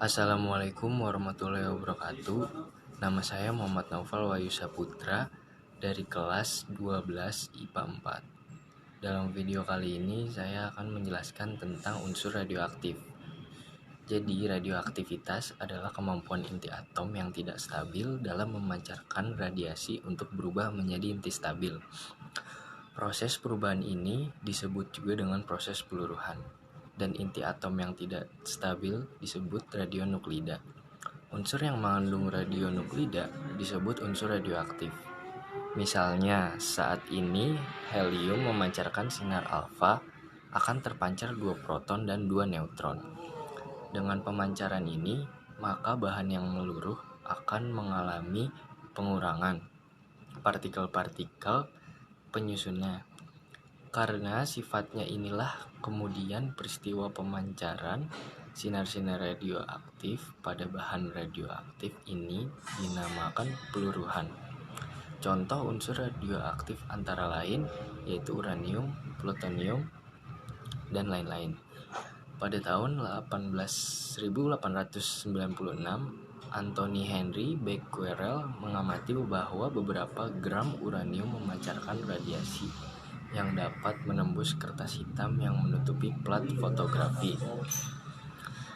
Assalamualaikum warahmatullahi wabarakatuh. Nama saya Muhammad Naufal Wahyu Saputra dari kelas 12 IPA 4. Dalam video kali ini saya akan menjelaskan tentang unsur radioaktif. Jadi, radioaktivitas adalah kemampuan inti atom yang tidak stabil dalam memancarkan radiasi untuk berubah menjadi inti stabil. Proses perubahan ini disebut juga dengan proses peluruhan. Dan inti atom yang tidak stabil disebut radionuklida. Unsur yang mengandung radionuklida disebut unsur radioaktif. Misalnya, saat ini helium memancarkan sinar alfa akan terpancar 2 proton dan 2 neutron. Dengan pemancaran ini, maka bahan yang meluruh akan mengalami pengurangan partikel-partikel penyusunnya. Karena sifatnya inilah kemudian peristiwa pemancaran sinar-sinar radioaktif pada bahan radioaktif ini dinamakan peluruhan. Contoh unsur radioaktif antara lain yaitu uranium, plutonium, dan lain-lain. Pada tahun 1896, Anthony Henry Becquerel mengamati bahwa beberapa gram uranium memancarkan radiasi yang dapat menembus kertas hitam yang menutupi plat fotografi.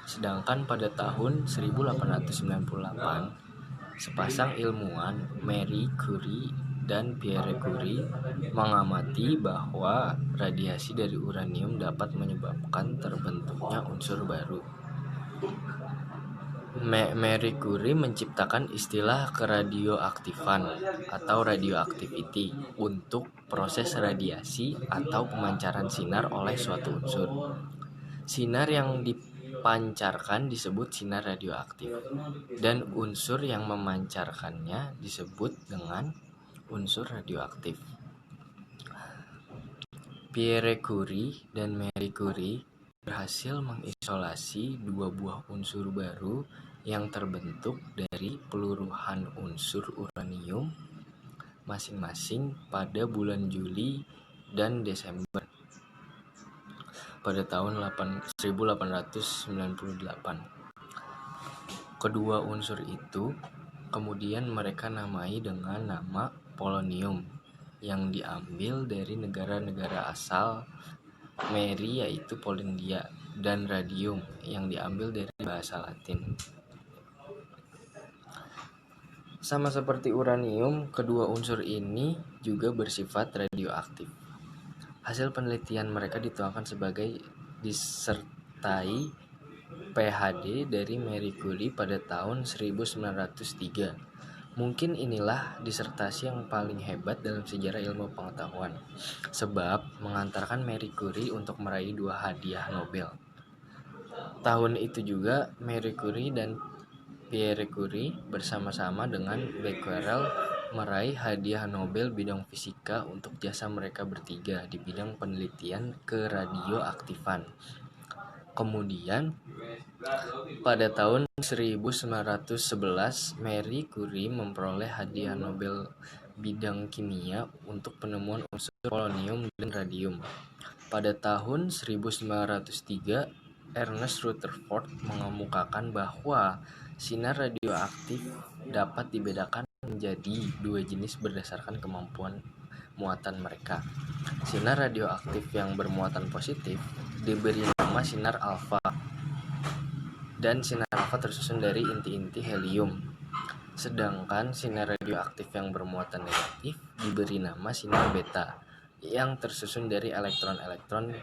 Sedangkan pada tahun 1898, sepasang ilmuwan Marie Curie dan Pierre Curie mengamati bahwa radiasi dari uranium dapat menyebabkan terbentuknya unsur baru. Marie Curie menciptakan istilah keradioaktifan atau radioactivity untuk proses radiasi atau pemancaran sinar oleh suatu unsur. Sinar yang dipancarkan disebut sinar radioaktif, dan unsur yang memancarkannya disebut dengan unsur radioaktif. Pierre Curie dan Marie Curie berhasil mengisolasi 2 buah unsur baru yang terbentuk dari peluruhan unsur uranium masing-masing pada bulan Juli dan Desember pada tahun 1898. Kedua unsur itu kemudian mereka namai dengan nama polonium yang diambil dari negara-negara asal Marie yaitu Polandia, dan radium yang diambil dari bahasa Latin. Sama seperti uranium, kedua unsur ini juga bersifat radioaktif. Hasil penelitian mereka dituangkan sebagai disertai PhD dari Marie Curie pada tahun 1903. Mungkin inilah disertasi yang paling hebat dalam sejarah ilmu pengetahuan, sebab mengantarkan Marie Curie untuk meraih 2 hadiah Nobel. Tahun itu juga Marie Curie dan Pierre Curie bersama-sama dengan Becquerel meraih hadiah Nobel bidang fisika untuk jasa mereka bertiga di bidang penelitian keradioaktifan. Kemudian pada tahun 1911 Marie Curie memperoleh hadiah Nobel bidang kimia untuk penemuan unsur polonium dan radium. Pada tahun 1903 Ernest Rutherford mengemukakan bahwa sinar radioaktif dapat dibedakan menjadi 2 jenis berdasarkan kemampuan muatan mereka. Sinar radioaktif yang bermuatan positif diberi nama sinar alfa, dan sinar alfa tersusun dari inti-inti helium. Sedangkan sinar radioaktif yang bermuatan negatif diberi nama sinar beta yang tersusun dari elektron-elektron.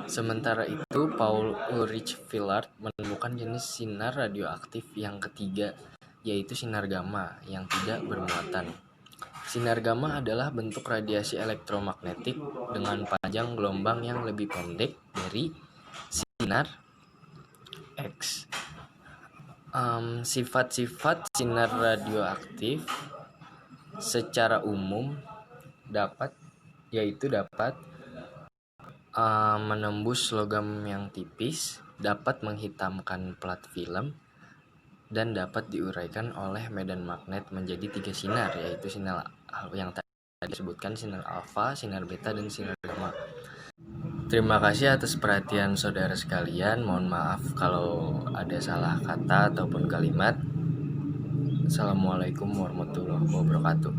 Sementara itu, Paul Ulrich Villard menemukan jenis sinar radioaktif yang ketiga, yaitu sinar gamma yang tidak bermuatan. Sinar gamma adalah bentuk radiasi elektromagnetik dengan panjang gelombang yang lebih pendek dari sinar X. Sifat-sifat sinar radioaktif secara umum dapat menembus logam yang tipis, dapat menghitamkan plat film, dan dapat diuraikan oleh medan magnet menjadi 3 sinar, yaitu sinar yang tadi disebutkan, sinar alfa, sinar beta, dan sinar gamma. Terima kasih atas perhatian saudara sekalian. Mohon maaf kalau ada salah kata ataupun kalimat. Assalamualaikum warahmatullahi wabarakatuh.